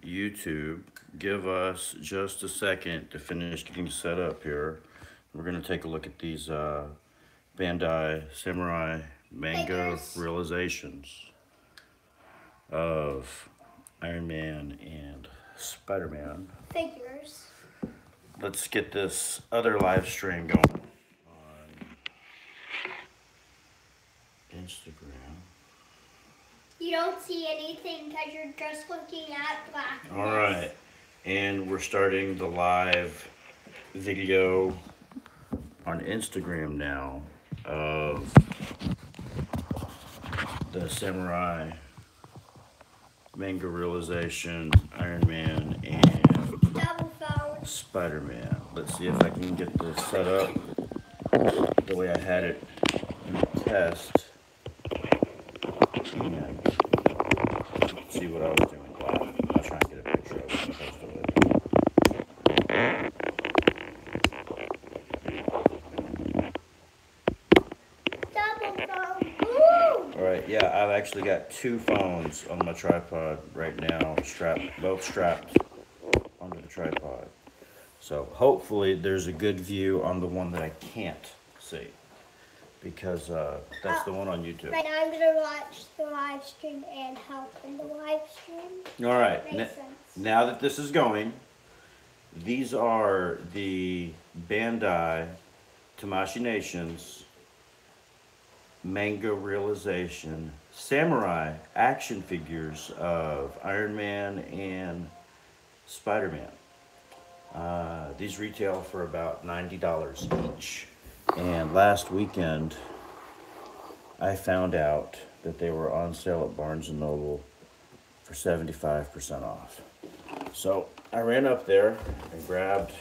YouTube, give us just a second to finish getting set up here. We're going to take a look at these Bandai Samurai Manga Figures. realizations of Iron Man and Spider Man. Figures. Let's get this other live stream going on Instagram. You don't see anything because you're just looking at All blackness. right, and we're starting the live video on Instagram now of the Samurai Manga realization, Iron Man, and Double phone. Spider Man. Let's see if I can get this set up the way I had it in the test. And see what I was doing live. I'll try and get a picture of it and post it Double phone. Woo! Alright, yeah, I've actually got two phones on my tripod right now, both strapped onto the tripod. So hopefully there's a good view on the one that I can't see, because that's the one on YouTube. Right now I'm going to watch the live stream and help in the live stream. Alright, Makes sense. now that this is going, these are the Bandai Tamashii Nations Manga realization samurai action figures of Iron Man and Spider Man. These retail for about $90 each. And last weekend, I found out that they were on sale at Barnes and Noble for 75% off. So I ran up there and grabbed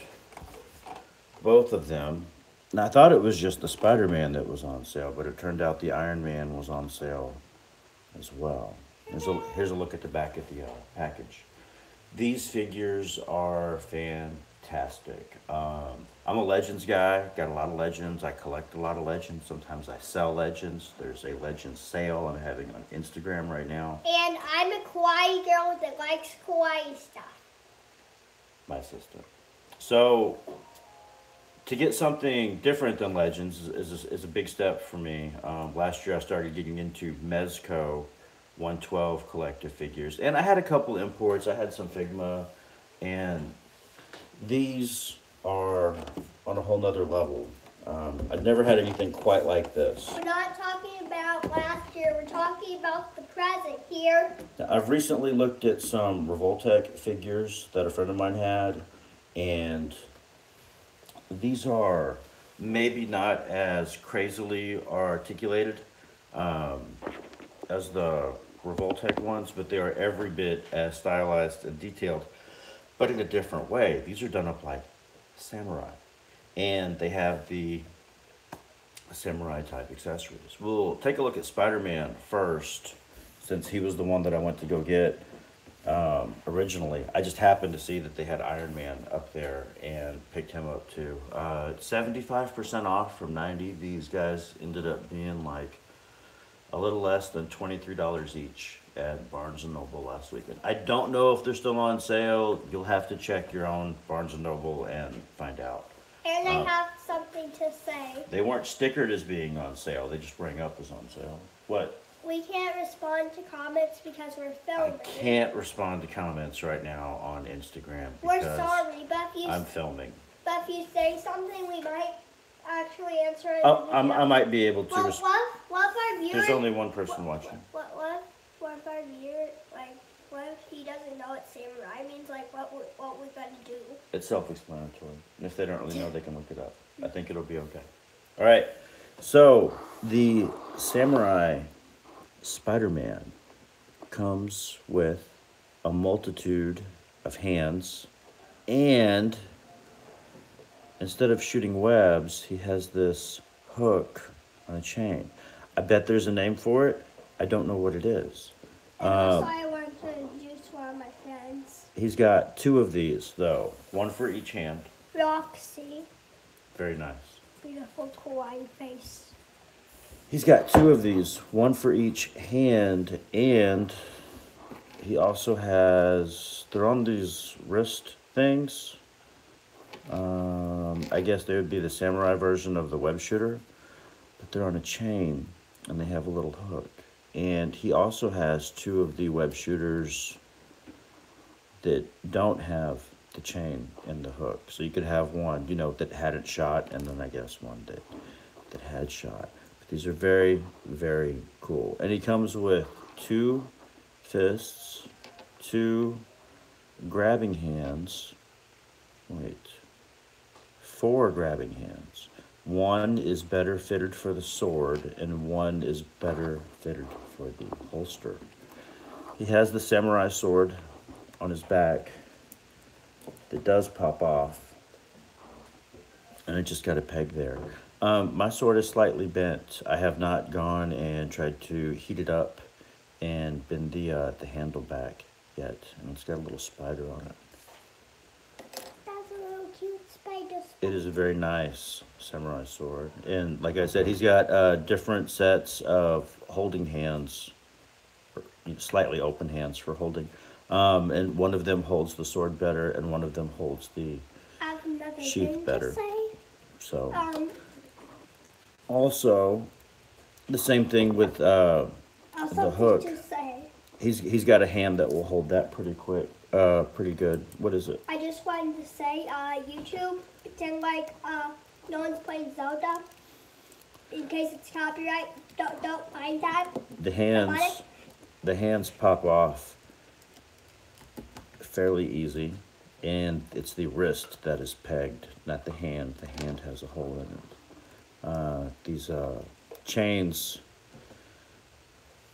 both of them. And I thought it was just the Spider Man that was on sale, but it turned out the Iron Man was on sale as well. Here's a look at the back of the package. These figures are fantastic. I'm a Legends guy, got a lot of Legends. I collect a lot of Legends. Sometimes I sell Legends. There's a Legends sale I'm having on Instagram right now. And I'm a kawaii girl that likes kawaii stuff. My sister. So, to get something different than Legends is a big step for me. Last year I started getting into Mezco 112 collector figures. And I had a couple imports. I had some Figma. And these are on a whole nother level. I've never had anything quite like this. We're not talking about last year. We're talking about the present here. Now, I've recently looked at some Revoltech figures that a friend of mine had. And these are maybe not as crazily articulated as the Revoltech ones, but they are every bit as stylized and detailed, but in a different way. These are done up like samurai, and they have the samurai type accessories. We'll take a look at Spider Man first, since he was the one that I went to go get originally. I just happened to see that they had Iron Man up there and picked him up too. 75% off from 90. These guys ended up being like a little less than $23 each at Barnes and Noble last weekend. I don't know if they're still on sale. You'll have to check your own Barnes and Noble and find out. And I have something to say. They weren't stickered as being on sale. They just rang up as on sale. What? We can't respond to comments because we're I filming. can't respond to comments right now on Instagram We're because sorry, I'm filming. but if you say something, we might actually answer it. Oh, I might be able to. What if our viewer? There's only one person watching. What if our viewer, like, what if he doesn't know what samurai means? Like, what we gonna do? It's self-explanatory. And if they don't really know, they can look it up. I think it'll be okay. All right. So the Samurai Spider-Man comes with a multitude of hands, and instead of shooting webs, he has this hook on a chain. I bet there's a name for it. I don't know what it is. And also, I learned to use one of my friends. He's got two of these, though. One for each hand. Roxy. Very nice. Beautiful kawaii face. He's got two of these, one for each hand, and he also has, they're on these wrist things. I guess they would be the samurai version of the web shooter, but they're on a chain and they have a little hook. And he also has two of the web shooters that don't have the chain and the hook. So you could have one, you know, that hadn't shot, and then I guess one that had shot. But these are very, very cool. And he comes with two fists, two grabbing hands. Wait. Four grabbing hands. One is better fitted for the sword, and one is better fitted for the holster. He has the samurai sword on his back that does pop off, and I just got a peg there. My sword is slightly bent. I have not gone and tried to heat it up and bend the handle back yet, and it's got a little spider on it. It is a very nice samurai sword. And like I said, he's got different sets of holding hands, or slightly open hands for holding. And one of them holds the sword better, and one of them holds the sheath better. So, also, the same thing with the hook. He's got a hand that will hold that pretty quick, pretty good. What is it? I just wanted to say, YouTube, pretend like no one's playing Zelda. In case it's copyright, don't mind that. The hands pop off fairly easy, and it's the wrist that is pegged, not the hand. The hand has a hole in it. These chains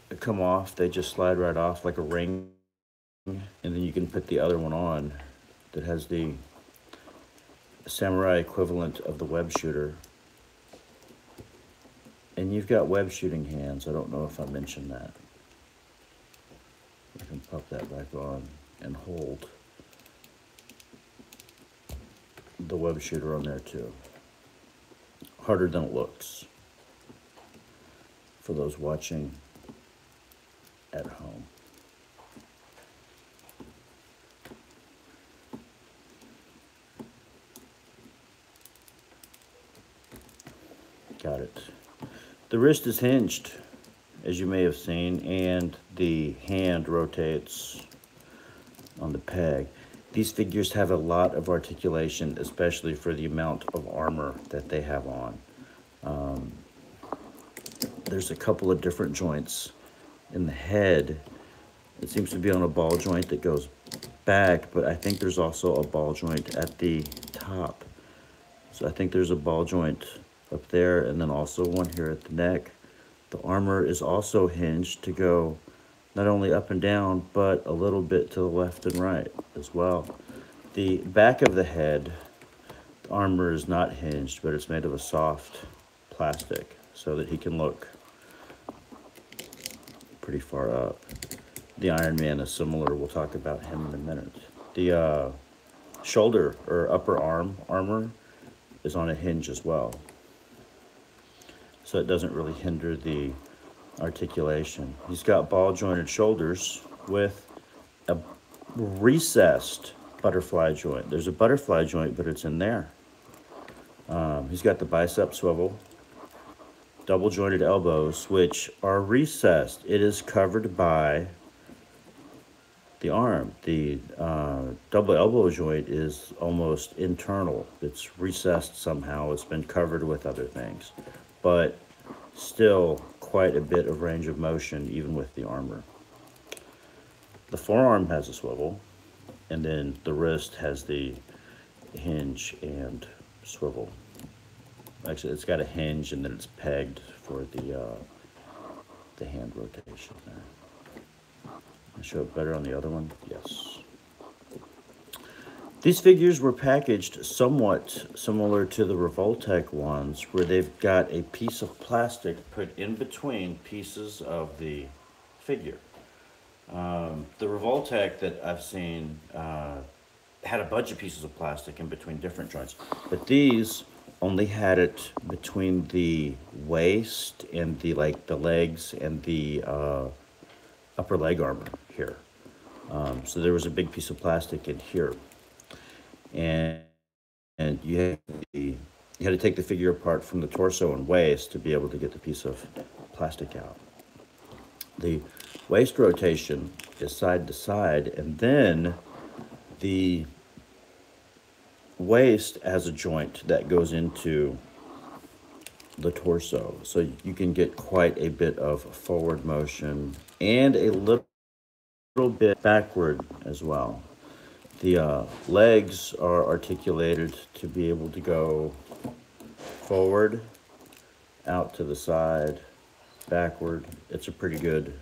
that come off, they just slide right off like a ring, and then you can put the other one on that has the samurai equivalent of the web shooter, and you've got web shooting hands. I don't know if I mentioned that. I can pop that back on and hold the web shooter on there too. Harder than it looks for those watching at home. Got it. The wrist is hinged, as you may have seen, and the hand rotates on the peg. These figures have a lot of articulation, especially for the amount of armor that they have on. There's a couple of different joints in the head. It seems to be on a ball joint that goes back, but I think there's also a ball joint at the top. So I think there's a ball joint up there, and then also one here at the neck. The armor is also hinged to go not only up and down, but a little bit to the left and right as well. The back of the head, the armor is not hinged, but it's made of a soft plastic so that he can look pretty far up. The Iron Man is similar. We'll talk about him in a minute. The shoulder or upper arm armor is on a hinge as well, so it doesn't really hinder the articulation. He's got ball jointed shoulders with a recessed butterfly joint. There's a butterfly joint, but it's in there. He's got the bicep swivel, double jointed elbows, which are recessed. It is covered by the arm. The double elbow joint is almost internal. It's recessed somehow. It's been covered with other things, but still quite a bit of range of motion even with the armor. The forearm has a swivel, and then the wrist has the hinge and swivel. Actually, it's got a hinge, and then it's pegged for the hand rotation there. I'll show it better on the other one. Yes. These figures were packaged somewhat similar to the Revoltech ones, where they've got a piece of plastic put in between pieces of the figure. The Revoltech that I've seen had a bunch of pieces of plastic in between different joints, but these only had it between the waist and the legs and the upper leg armor here. So there was a big piece of plastic in here, and you had to take the figure apart from the torso and waist to be able to get the piece of plastic out. The waist rotation is side to side, and then the waist has a joint that goes into the torso, so you can get quite a bit of forward motion and a little bit backward as well. The legs are articulated to be able to go forward, out to the side, backward. It's a pretty good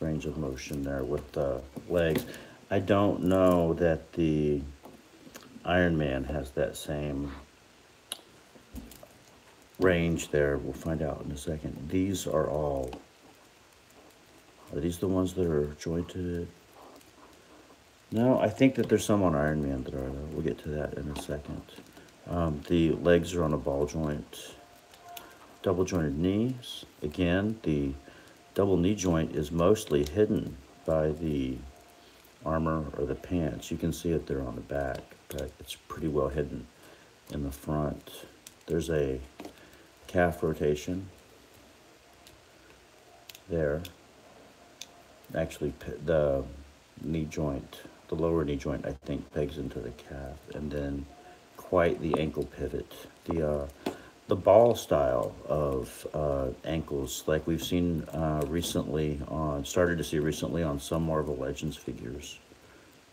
range of motion there with the legs. I don't know that the Iron Man has that same range there. We'll find out in a second. These are these the ones that are jointed? No, I think that there's some on Iron Man that are, though. We'll get to that in a second. The legs are on a ball joint. Double jointed knees. Again, the double knee joint is mostly hidden by the armor or the pants. You can see it there on the back, but it's pretty well hidden in the front. There's a calf rotation there. Actually, the knee joint, the lower knee joint, I think, pegs into the calf, and then quite the ankle pivot. The ball style of ankles, like we've seen started to see recently on some Marvel Legends figures,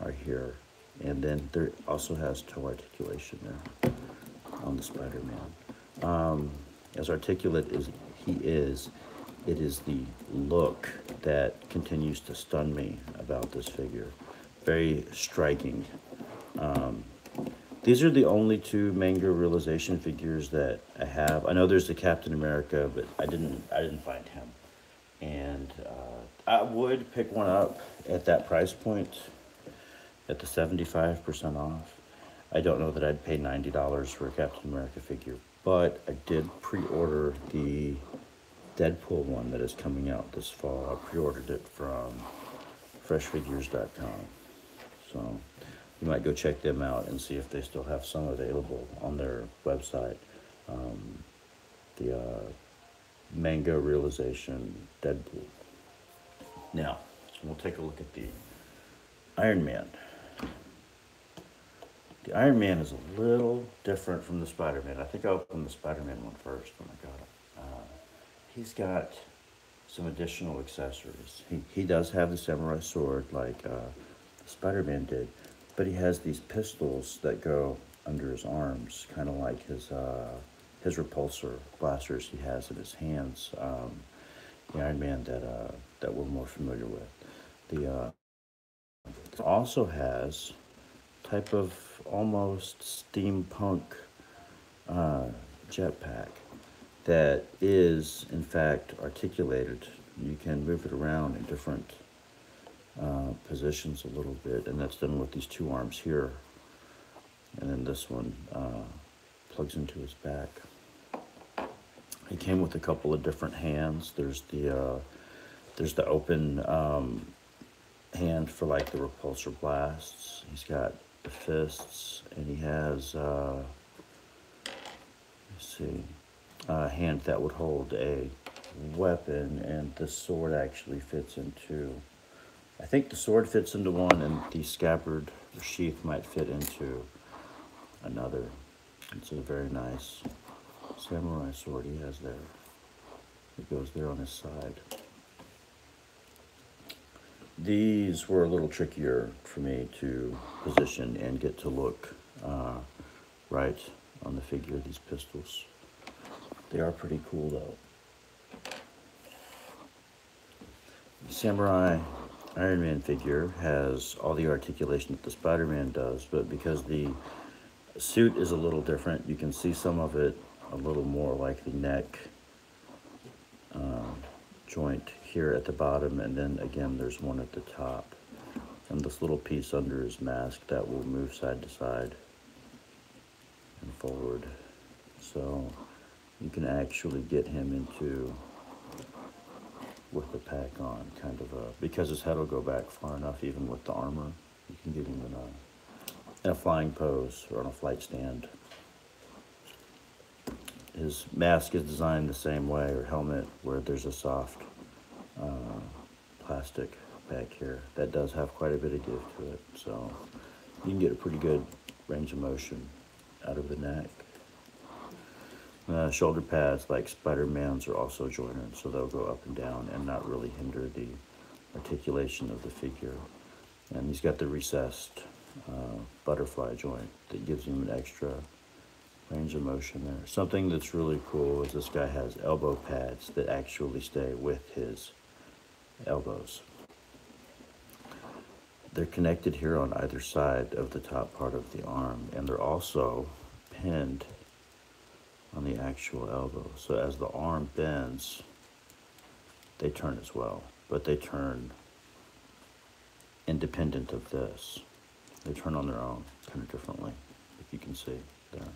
are here. And then there also has toe articulation there on the Spider-Man. As articulate as he is, it is the look that continues to stun me about this figure. Very striking. These are the only two Manga realization figures that I have. I know there's the Captain America, but I didn't find him. And I would pick one up at that price point, at the 75% off. I don't know that I'd pay $90 for a Captain America figure, but I did pre-order the Deadpool one that is coming out this fall. I pre-ordered it from freshfigures.com. So you might go check them out and see if they still have some available on their website. The Manga Realization Deadpool. Now, we'll take a look at the Iron Man. The Iron Man is a little different from the Spider-Man. I think I opened the Spider-Man one first when I got it. He's got some additional accessories. He does have the samurai sword like Spider-Man did, but he has these pistols that go under his arms, kind of like his repulsor blasters he has in his hands. The Iron Man that we're more familiar with. It also has type of almost steampunk jetpack that is in fact articulated. You can move it around in different positions a little bit, and that's done with these two arms here, and then this one plugs into his back. He came with a couple of different hands. There's the open hand for like the repulsor blasts. He's got the fists, and he has a hand that would hold a weapon, and the sword actually fits into, I think the sword fits into one, and the scabbard or sheath might fit into another. It's a very nice samurai sword he has there. It goes there on his side. These were a little trickier for me to position and get to look right on the figure, these pistols. They are pretty cool though. The Samurai Iron Man figure has all the articulation that the Spider-Man does, but because the suit is a little different, you can see some of it a little more like the neck joint here at the bottom, and then again there's one at the top, and this little piece under his mask that will move side to side and forward, so you can actually get him into with the pack on, kind of because his head will go back far enough even with the armor. You can get him in a flying pose or on a flight stand. His mask is designed the same way, or helmet, where there's a soft plastic back here. That does have quite a bit of give to it, so you can get a pretty good range of motion out of the neck. Shoulder pads, like Spider-Man's, are also jointed, so they'll go up and down and not really hinder the articulation of the figure. And he's got the recessed butterfly joint that gives him an extra range of motion there. Something that's really cool is this guy has elbow pads that actually stay with his elbows. They're connected here on either side of the top part of the arm, and they're also pinned on the actual elbow. So as the arm bends, they turn as well, but they turn independent of this. They turn on their own, kind of differently, if you can see there.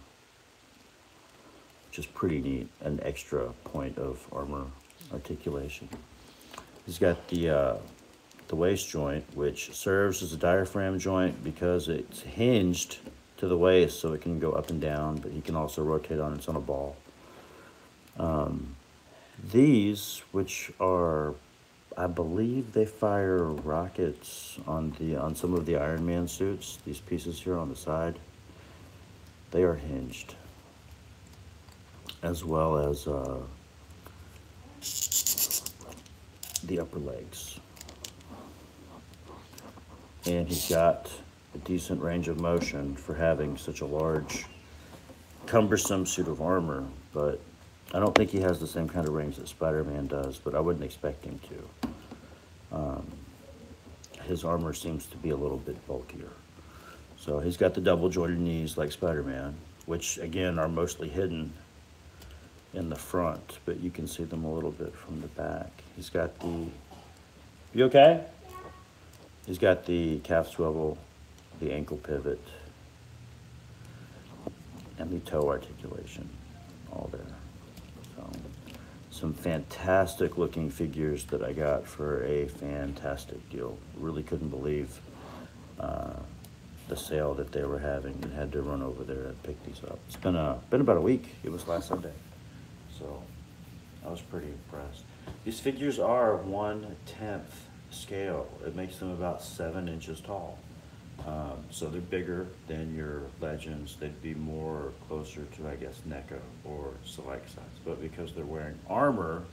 Which is pretty neat, an extra point of armor articulation. He's got the waist joint, which serves as a diaphragm joint because it's hinged to the waist, so it can go up and down, but he can also rotate on its on a ball. These, which are, I believe they fire rockets on some of the Iron Man suits, these pieces here on the side, they are hinged, as well as the upper legs. And he's got a decent range of motion for having such a large, cumbersome suit of armor, but I don't think he has the same kind of range that Spider-Man does, but I wouldn't expect him to. His armor seems to be a little bit bulkier. So he's got the double jointed knees like Spider-Man, which again are mostly hidden in the front, but you can see them a little bit from the back. He's got the, you okay? He's got the calf swivel, the ankle pivot, and the toe articulation, all there. So, some fantastic looking figures that I got for a fantastic deal. Really couldn't believe the sale that they were having, and had to run over there and pick these up. It's been about a week. It was last Sunday, so I was pretty impressed. These figures are 1/10 scale. It makes them about 7 inches tall. So they're bigger than your Legends. They'd be more closer to, I guess, NECA or Select size. But because they're wearing armor,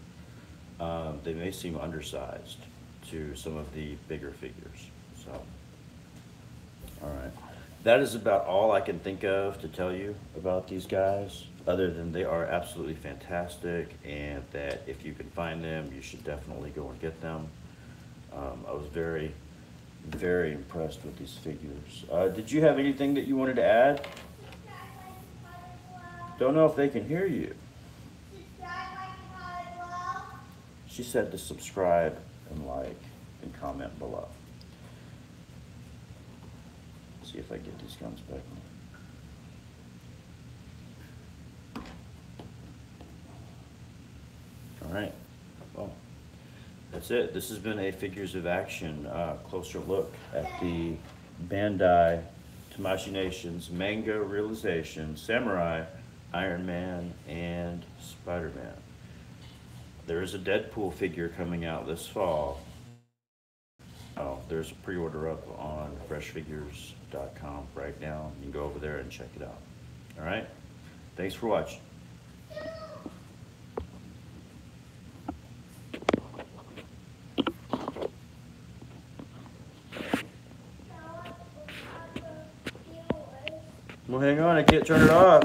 they may seem undersized to some of the bigger figures. So, all right. That is about all I can think of to tell you about these guys, other than they are absolutely fantastic, and that if you can find them, you should definitely go and get them. I was very, very impressed with these figures. Did you have anything that you wanted to add? Don't know if they can hear you. She said to subscribe and like and comment below. See if I get these guns back. All right. Well, that's it. This has been a Figures of Action closer look at the Bandai Tamashii Nations Manga Realization Samurai, Iron Man, and Spider-Man. There is a Deadpool figure coming out this fall. Oh, there's a pre-order up on freshfigures.com right now. You can go over there and check it out. All right? Thanks for watching. Well, hang on, I can't turn it off.